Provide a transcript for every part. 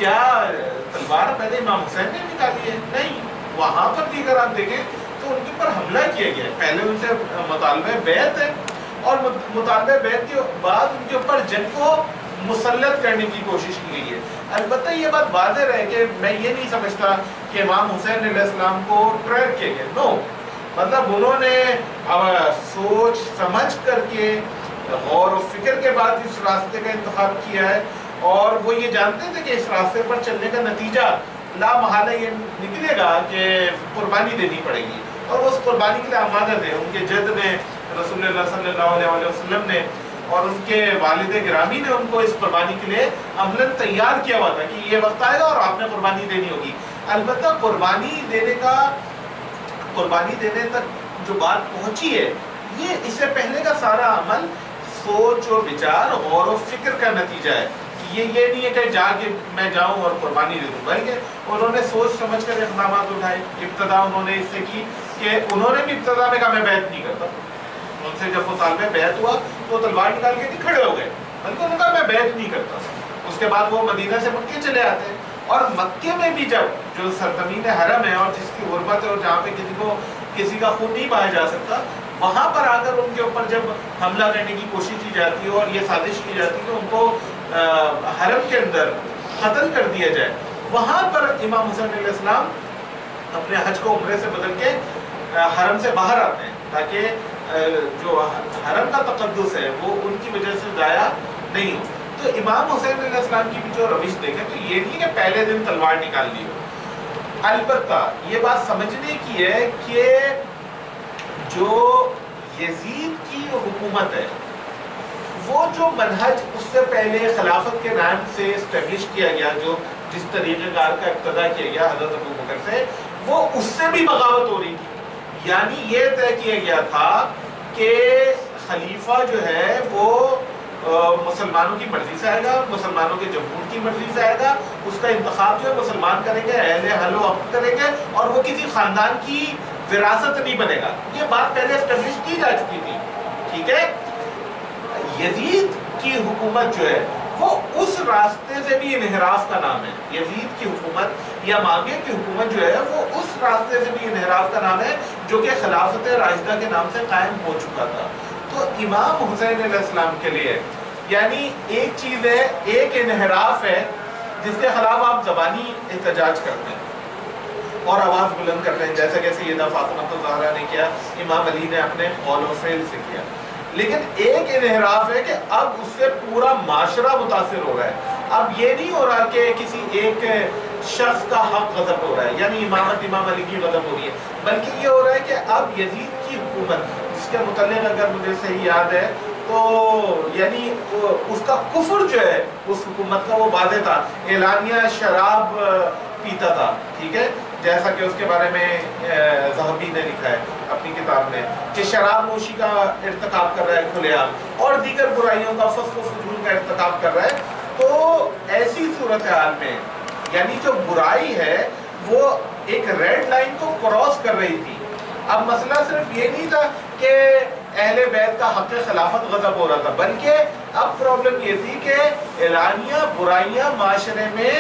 کیا تلوار پہلے امام حسین نے نکالی ہے؟ نہیں، وہاں پر بھی اگر آپ دیکھیں تو ان کے اوپر حملہ کیا گیا ہے. پہلے ان سے مطالبہ بیعت ہے اور مطالبہ بیعت کے بعد ان کے اوپر جنگ کو مسلط کرنے کی کوشش کی گئی ہے. البتہ یہ بات واضح رہے کہ میں یہ نہیں سمجھتا کہ امام حسین علیہ السلام کو ٹریپ کیا گیا. نو، مطلب انہوں نے سوچ سمجھ کر کے غور و فکر کے بعد اس راستے کا انتخاب کیا ہے، اور وہ یہ جانتے تھے کہ اس راستے پر چلنے کا نتیجہ لا محالہ یہ نکلے گا کہ قربانی دینی پڑے گی، اور اس قربانی کے لیے آمادہ تھے. ان کے جد نے، رسول اللہ صلی اللہ علیہ وسلم نے اور ان کے والد گرامی نے ان کو اس قربانی کے لیے عملاً تیار کیا ہوا تھا کہ یہ وقت آئے گا اور آپ نے قربانی دینی ہوگی. البتہ قربانی دینے تک جو بات پہنچی ہے، یہ اس سے پہلے کا سارا عمل سوچ و بچار، غور و فکر کا نتیجہ ہے. یہ نہیں ہے کہ جا کے میں جاؤں اور قربانی دے دوں، بلکہ انہوں نے سوچ سمجھ کر اقدامات اٹھائے. ابتدا انہوں نے اس سے کی کہ انہوں نے بھی ابتدا میں کہا میں بیعت نہیں کرتا. ان سے جب مطالبہ بیعت ہوا تو تلوار نکال کے نہیں کھڑے ہو گئے، بلکہ انہوں نے کہا میں بیعت نہیں کرتا. اس کے بعد وہ مدینہ سے مکے چلے آتے ہیں، اور مکے میں بھی جب جو سرزمین حرم ہے اور جس کی غربت ہے اور جہاں پہ کسی کا خون نہیں بہایا جا سکتا، وہاں پر آ کر ان کے اوپر جب حملہ کرنے کی کوشش کی جاتی ہے اور یہ سازش کی جاتی ہے کہ ان کو حرم کے اندر قتل کر دیا جائے، وہاں پر امام حسین علیہ السلام اپنے حج کو عمرے سے بدل کے حرم سے باہر آتے ہیں تاکہ جو حرم کا تقدس ہے وہ ان کی وجہ سے ضائع نہیں ہو. تو امام حسین علیہ السلام کی بھی جو روش دیکھیں تو یہ نہیں کہ پہلے دن تلوار نکال لی ہو. البتہ یہ بات سمجھنے کی ہے کہ جو یزید کی حکومت ہے، وہ جو منہج اس سے پہلے خلافت کے نام سے اسٹیبلش کیا گیا، جو جس طریقہ کار کا ابتدا کیا گیا حضرت ابوبکر سے، وہ اس سے بھی بغاوت ہو رہی تھی. یعنی یہ طے کیا گیا تھا کہ خلیفہ جو ہے وہ مسلمانوں کی مرضی سے آئے گا، مسلمانوں کے جمہور کی مرضی سے آئے گا، اس کا انتخاب جو ہے مسلمان کریں گے، اہل حل و عقد کریں گے، اور وہ کسی خاندان کی وراثت نہیں بنے گا. یہ بات پہلے اسٹیبلش کی جا چکی تھی. ٹھیک ہے، یزید کی حکومت جو ہے وہ اس راستے سے بھی انحراف کا نام ہے. یزید کی حکومت یا معاویہ کی حکومت جو ہے وہ اس راستے سے بھی انحراف کا نام ہے جو کہ خلافت راشدہ کے نام سے قائم ہو چکا تھا. تو امام حسین علیہ السلام کے لیے یعنی ایک چیز ہے، ایک انحراف ہے جس کے خلاف آپ زبانی احتجاج کرتے ہیں اور آواز بلند کرتے ہیں، جیسا کہ سیدہ فاطمہ الزہرا نے کیا، امام علی نے اپنے قول و فعل سے کیا. لیکن ایک انحراف ہے کہ اب اس سے پورا معاشرہ متاثر ہو رہا ہے. اب یہ نہیں ہو رہا کہ کسی ایک شخص کا حق غضب ہو رہا ہے، یعنی امامت امام علی کی غضب ہو رہی ہے، بلکہ یہ ہو رہا ہے کہ اب یزید کی حکومت، جس کے متعلق اگر مجھے صحیح یاد ہے تو یعنی اس کا کفر جو ہے اس حکومت کا وہ واضح تھا. اعلانیہ شراب پیتا تھا، ٹھیک ہے، جیسا کہ اس کے بارے میں ذہبی نے لکھا ہے اپنی کتاب میں کہ شراب نوشی کا ارتکاب کر رہا ہے کھلے عام، اور دیگر برائیوں کا فسق و فجور کا ارتکاب کر رہا ہے. تو ایسی صورتحال میں یعنی جو برائی ہے وہ ایک ریڈ لائن کو کراس کر رہی تھی. اب مسئلہ صرف یہ نہیں تھا کہ اہل بیت کا حق خلافت غضب ہو رہا تھا، بلکہ اب پرابلم یہ تھی کہ اعلانیہ برائیاں معاشرے میں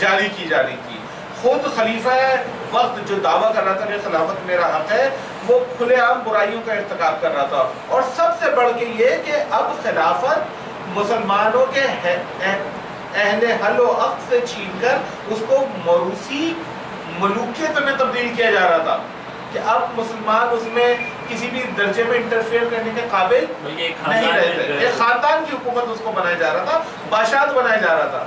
جاری کی جا رہی تھی. خود خلیفہ وقت جو دعویٰ کر رہا تھا کہ خلافت میرا حق ہے، وہ کھلے عام برائیوں کا ارتکاب کر رہا تھا. اور سب سے بڑھ کے یہ کہ اب خلافت مسلمانوں کے اہل حل و عقد سے چھین کر اس کو موروثی ملوکیت میں تبدیل کیا جا رہا تھا کہ اب مسلمان اس میں کسی بھی درجے میں انٹرفیئر کرنے کے قابل نہیں رہتے. ایک خاندان کی حکومت اس کو بنایا جا رہا تھا، بادشاہت بنایا جا رہا تھا.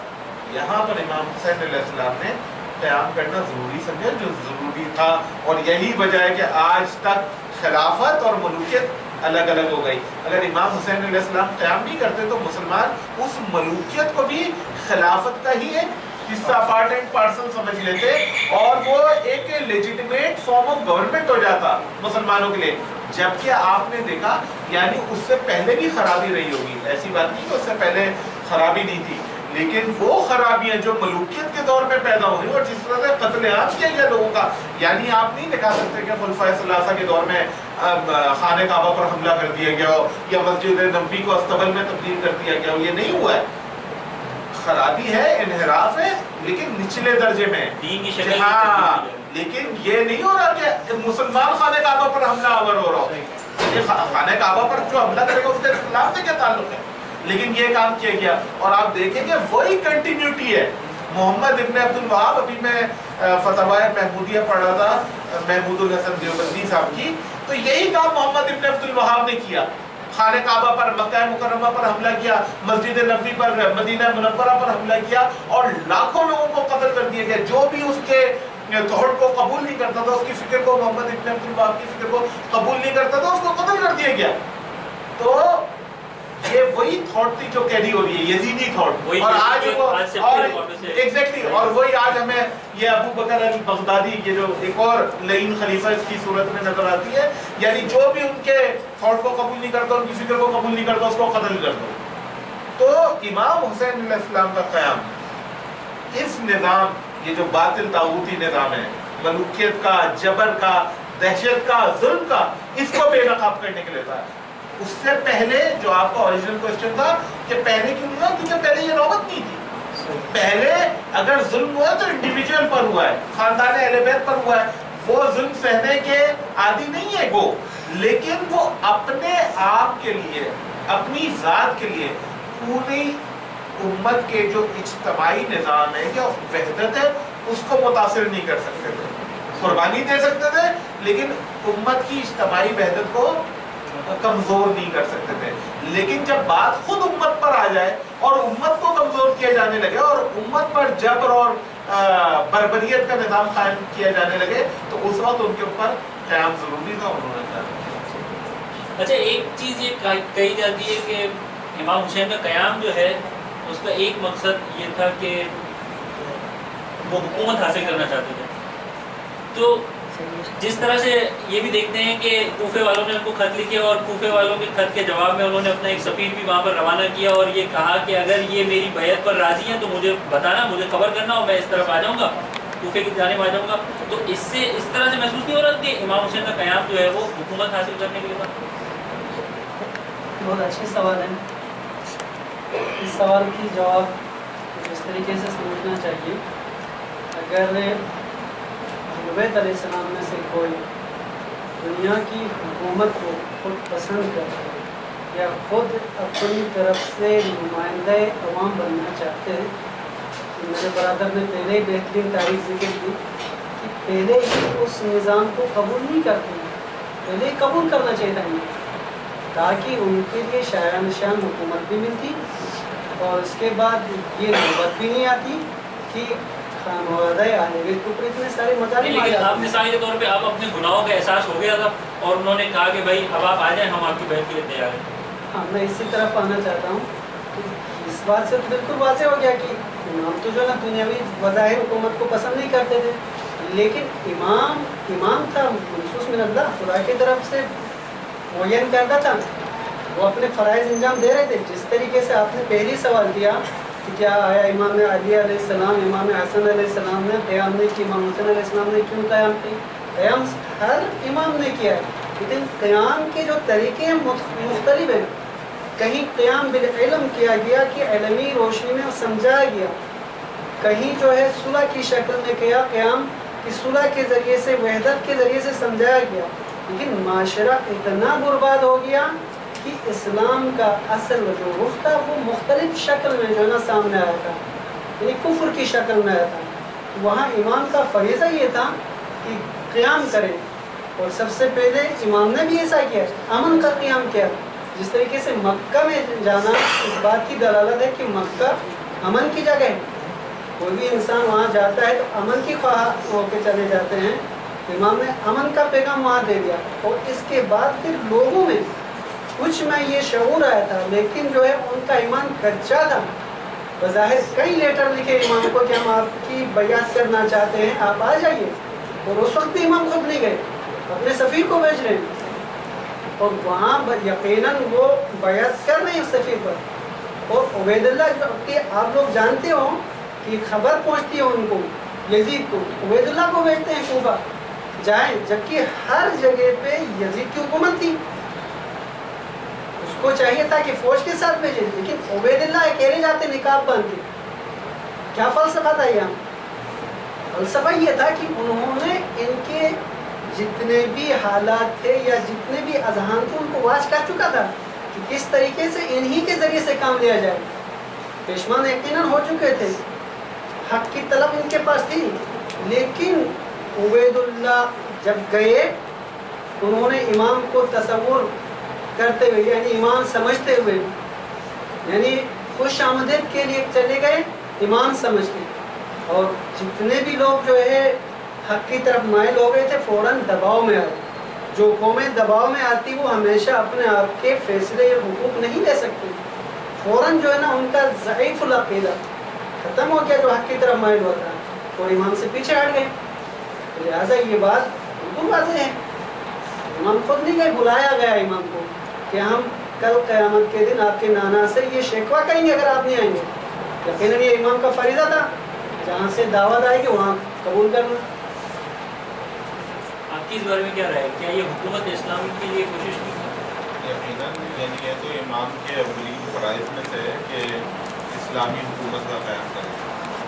یہاں پر امام حسین علیہ السلام نے قیام کرنا ضروری سمجھا، جو ضروری تھا، اور یہی وجہ ہے کہ آج تک خلافت اور ملوکیت الگ الگ ہو گئی. اگر امام حسین علیہ السلام قیام نہیں کرتے تو مسلمان اس ملوکیت کو بھی خلافت کا ہی ایک حصہ، پارٹ اینڈ پارسل سمجھ لیتے، اور وہ ایک لیجیٹمیٹ فارم آف گورنمنٹ ہو جاتا مسلمانوں کے لیے. جبکہ آپ نے دیکھا یعنی اس سے پہلے بھی خرابی رہی ہوگی، ایسی بات نہیں کہ اس سے پہلے خرابی نہیں تھی، لیکن وہ خرابیاں جو ملوکیت کے دور میں پیدا ہوئی اور جس طرح سے قتل عام کیا گیا لوگوں کا، یعنی آپ نہیں دکھا سکتے کہ خلفائے ثلاثہ کے دور میں خانہ کعبہ پر حملہ کر دیا گیا ہو یا مسجد نبوی کو استبل میں تبدیل کر دیا گیا ہو. یہ نہیں ہوا ہے. خرابی ہے، انحراف ہے، لیکن نچلے درجے میں دین کی شکل. ہاں، لیکن یہ نہیں ہو رہا کہ مسلمان خانہ کعبہ پر حملہ آور ہو رہا ہو. یہ خانہ کعبہ پر جو حملہ کرے گا اس کے اسلام سے کیا تعلق ہے؟ لیکن یہ کام کیا گیا. اور آپ دیکھیں گے وہی کنٹینیوٹی ہے. محمد ابن عبد الوہاب، ابھی میں فتاوی محمودیہ پڑھ رہا تھا محمود الحسن دیوبندی صاحب کی، تو یہی کام محمد ابن عبد الوہاب نے کیا. خانہ کعبہ پر، مکہ مکرمہ پر حملہ کیا، مسجد نبوی پر، مدینہ منورہ پر حملہ کیا، اور لاکھوں لوگوں کو قتل کر دیا گیا. جو بھی اس کے تھوٹ کو قبول نہیں کرتا تھا، اس کی فکر کو، محمد ابن عبد الوہاب کی فکر کو قبول نہیں کرتا تھا، اس کو قتل کر دیا گیا. تو یہ وہی تھاٹ تھی جو کیری ہو رہی ہے، یزیدی تھاٹ. اور آج وہ ایگزیکٹلی، اور وہی آج ہمیں یہ ابو بکر البغدادی، یہ جو ایک اور لعین خلیفہ اس کی صورت میں نظر آتی ہے، یعنی جو بھی ان کے تھاٹ کو قبول نہیں کرتا، ان کی فکر کو قبول نہیں کرتا، اس کو قتل کر دو. تو امام حسین علیہ السلام کا قیام اس نظام، یہ جو باطل طاغوتی نظام ہے، ملوکیت کا، جبر کا، دہشت کا، ظلم کا، اس کو بے نقاب کرنے کے لیے تھا. اس سے پہلے جو آپ کا اوریجنل کوسچن تھا کہ پہلے کیوں نہیں ہوا، کیونکہ پہلے یہ نوبت نہیں تھی. پہلے اگر ظلم ہوا تو انڈیویجول پر ہوا ہے، خاندان اہل بیت پر ہوا ہے. وہ ظلم سہنے کے عادی نہیں ہے وہ، لیکن وہ اپنے آپ کے لیے، اپنی ذات کے لیے، پوری امت کے جو اجتماعی نظام ہے یا وحدت ہے، اس کو متاثر نہیں کر سکتے تھے. قربانی دے سکتے تھے لیکن امت کی اجتماعی وحدت کو کمزور نہیں کر سکتے تھے. لیکن جب بات خود امت پر آ جائے اور امت کو کمزور کیا جانے لگے اور امت پر جبر اور بربریت کا نظام قائم کیا جانے لگے، تو اس وقت ان کے اوپر قیام ضروری تھا، انہوں نے کیا. اچھا، ایک چیز یہ کہی جاتی ہے کہ امام حسین کا قیام جو ہے اس کا ایک مقصد یہ تھا کہ وہ حکومت حاصل کرنا چاہتے تھے. تو جس طرح سے یہ بھی دیکھتے ہیں کہ کوفے والوں نے ان کو خط لکھے اور کوفے والوں کے خط کے جواب میں انہوں نے اپنا ایک سفیر بھی وہاں پر روانہ کیا اور یہ کہا کہ اگر یہ میری بیعت پر راضی ہیں تو مجھے بتانا، مجھے خبر کرنا اور میں اس طرف آ جاؤں گا، کوفے کی جانب آ جاؤں گا. تو اس سے اس طرح سے محسوس نہیں ہو رہا کہ امام حسین کا قیام جو ہے وہ حکومت حاصل کرنے کے لیے تھا؟ بہت اچھے سوال ہیں. اس سوال کی جواب اس طریقے سے سمجھنا چاہیے. اگر نبوت علیہ السلام میں سے کوئی دنیا کی حکومت کو خود پسند کرتا ہے یا خود اپنی طرف سے نمائندہ عوام بننا چاہتے ہیں، میرے برادر نے پہلے ہی بہترین تاریخ ذکر کی کہ پہلے ہی اس نظام کو قبول نہیں کرتے ہیں. پہلے ہی قبول کرنا چاہیے تھا تاکہ ان کے لیے شایان نشان حکومت بھی ملتی اور اس کے بعد یہ نوبت بھی نہیں آتی کہ خانوادہ اہل بیت کے اوپر اتنے سارے مظالم آ جاتے ہیں. لیکن آپ مثال کے طور پہ آپ اپنے گناہوں کا احساس ہو گیا تھا اور انہوں نے کہا کہ بھائی اب آپ آ جائیں، ہم آپ کی بیعت کے لیے تیار ہیں. ہاں، میں اسی طرف آنا چاہتا ہوں. اس بات سے تو بالکل واضح ہو گیا کہ امام تو جو نا دنیاوی وظاہر حکومت کو پسند نہیں کرتے تھے، لیکن امام تھا منصوص من اللہ، خدا کی طرف سے معین کردہ تھا. وہ اپنے فرائض انجام دے رہے تھے. جس طریقے سے آپ نے پہلی سوال کیا کہ کیا آیا امام علی علیہ السلام، امام حسن علیہ السلام نے قیام نہیں کی، امام حسین علیہ السلام نے کیوں قیام کی؟ قیام ہر امام نے کیا ہے، لیکن قیام کے جو طریقے ہیں مختلف ہیں. کہیں قیام بالعلم کیا گیا کہ علمی روشنی میں سمجھایا گیا، کہیں جو ہے صلح کی شکل میں کیا قیام کہ صلح کے ذریعے سے، وحدت کے ذریعے سے سمجھایا گیا. لیکن معاشرہ اتنا برباد ہو گیا کہ اسلام کا اصل جو رخ تھا وہ مختلف شکل میں جو نا سامنے آیا تھا، یعنی کفر کی شکل میں آیا تھا. وہاں امام کا فریضہ یہ تھا کہ قیام کرے، اور سب سے پہلے امام نے بھی ایسا کیا، امن کا قیام کیا. جس طریقے سے مکہ میں جانا اس بات کی دلالت ہے کہ مکہ امن کی جگہ ہے. کوئی بھی انسان وہاں جاتا ہے تو امن کی خواہاں ہو کے چلے جاتے ہیں. امام نے امن کا پیغام وہاں دے دیا، اور اس کے بعد پھر لوگوں میں کچھ میں یہ شعور آیا تھا، لیکن جو ہے ان کا ایمان کچا تھا. بظاہر کئی لیٹر لکھے امام کو کہ ہم آپ کی بیعت کرنا چاہتے ہیں، آپ آ جائیے. اور اس وقت بھی امام خود نہیں گئے، اپنے سفیر کو بھیج رہے ہیں، اور وہاں یقیناً وہ بیعت کر رہے ہیں سفیر پر. اور عبید اللہ کہ آپ لوگ جانتے ہو کہ خبر پہنچتی ہے ان کو، یزید کو، عبید اللہ کو بھیجتے ہیں کوفہ جائیں، جبکہ ہر جگہ پہ یزید کی حکومت تھی. اس کو چاہیے تھا کہ فوج کے ساتھ بھیجیں، لیکن عبید اللہ اکیلے جاتے نقاب باندھ کے. کیا فلسفہ تھا یہاں؟ فلسفہ یہ تھا کہ انہوں نے ان کے جتنے بھی حالات تھے یا جتنے بھی اذہان تھے ان کو واچ کر چکا تھا کہ کس طریقے سے انہی کے ذریعے سے کام لیا جائے. پیشمان یقیناً ہو چکے تھے، حق کی طلب ان کے پاس تھی، لیکن عبید اللہ جب گئے انہوں نے امام کو تصور کرتے ہوئے یعنی امام سمجھتے ہوئے، یعنی خوش آمدید کے لیے چلے گئے امام سمجھ کے، اور جتنے بھی لوگ جو ہے حق کی طرف مائل ہو گئے تھے فوراً دباؤ میں آئے. جو قومیں دباؤ میں آتی وہ ہمیشہ اپنے آپ کے فیصلے حقوق نہیں لے سکتی. فوراً جو ہے نا ان کا ضعیف العقیدہ ختم ہو گیا جو حق کی طرف مائل ہوتا ہے اور امام سے پیچھے ہٹ گئے. لہٰذا یہ بات بالکل واضح ہے. امام خود نہیں گئے، بلایا گیا امام کو کہ ہم کل قیامت کے دن آپ کے نانا سے یہ شکوہ کریں گے اگر آپ نہیں آئیں گے. یقیناً یہ امام کا فریضہ تھا، جہاں سے دعوت آئے گی وہاں قبول کرنا. آپ کی اس بارے میں کیا رائے؟ کیا یہ حکومت اسلامی کے لیے کوشش کی؟ یقیناً یعنی یہ تو امام کے اولین فرائض میں سے کہ اسلامی حکومت کا قیام کرے،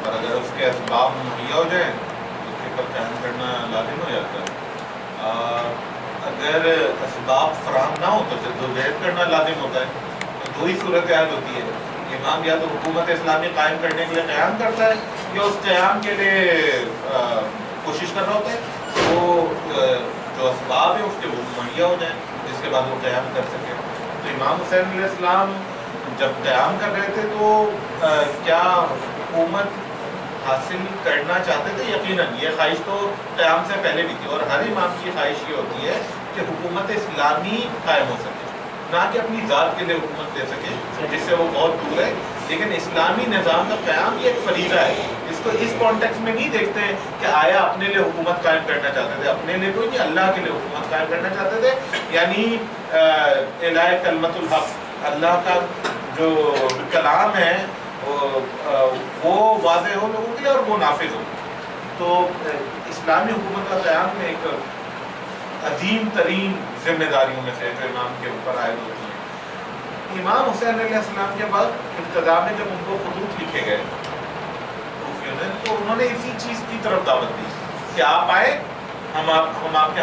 اور اگر اس کے اسباب مہیا ہو جائیں تو اس کے پر قیام کرنا لازم ہو جاتا ہے. اگر اسباب فراہم نہ ہو تو جدوجہد کرنا لازم ہوتا ہے. تو دو ہی صورتحال ہوتی ہے، امام یا تو حکومت اسلامی قائم کرنے کے لیے قیام کرتا ہے یا اس قیام کے لیے کوشش کر رہا ہوتا ہے وہ جو اسباب ہیں اس کے وہ مہیا ہو جائیں جس کے بعد وہ قیام کر سکے. تو امام حسین علیہ السلام جب قیام کر رہے تھے تو کیا حکومت حاصل کرنا چاہتے تھے؟ یقیناً یہ خواہش تو قیام سے پہلے بھی تھی، اور ہر امام کی خواہش یہ ہوتی ہے کہ حکومت اسلامی قائم ہو سکے، نہ کہ اپنی ذات کے لیے حکومت دے سکے جس سے وہ بہت دور ہے. لیکن اسلامی نظام کا قیام یہ ایک فریضہ ہے. اس کو اس کانٹیکس میں نہیں دیکھتے ہیں کہ آیا اپنے لیے حکومت قائم کرنا چاہتے تھے، اپنے لیے کوئی نہیں، اللہ کے لیے حکومت قائم کرنا چاہتے تھے. یعنی اعلاء کلمت الحق، اللہ کا جو کلام ہے وہ واضح ہو لوگوں کے لیے اور وہ نافذ ہو. تو اسلامی حکومت کا قیام میں ایک عظیم ترین ذمہ داریوں میں سے جو امام کے اوپر عائد ہوتی ہیں. امام حسین علیہ السلام کے بعد ابتدا میں جب ان کو خطوط لکھے گئے تو انہوں نے اسی چیز کی طرف دعوت دی کہ آپ آئے، ہم آپ کے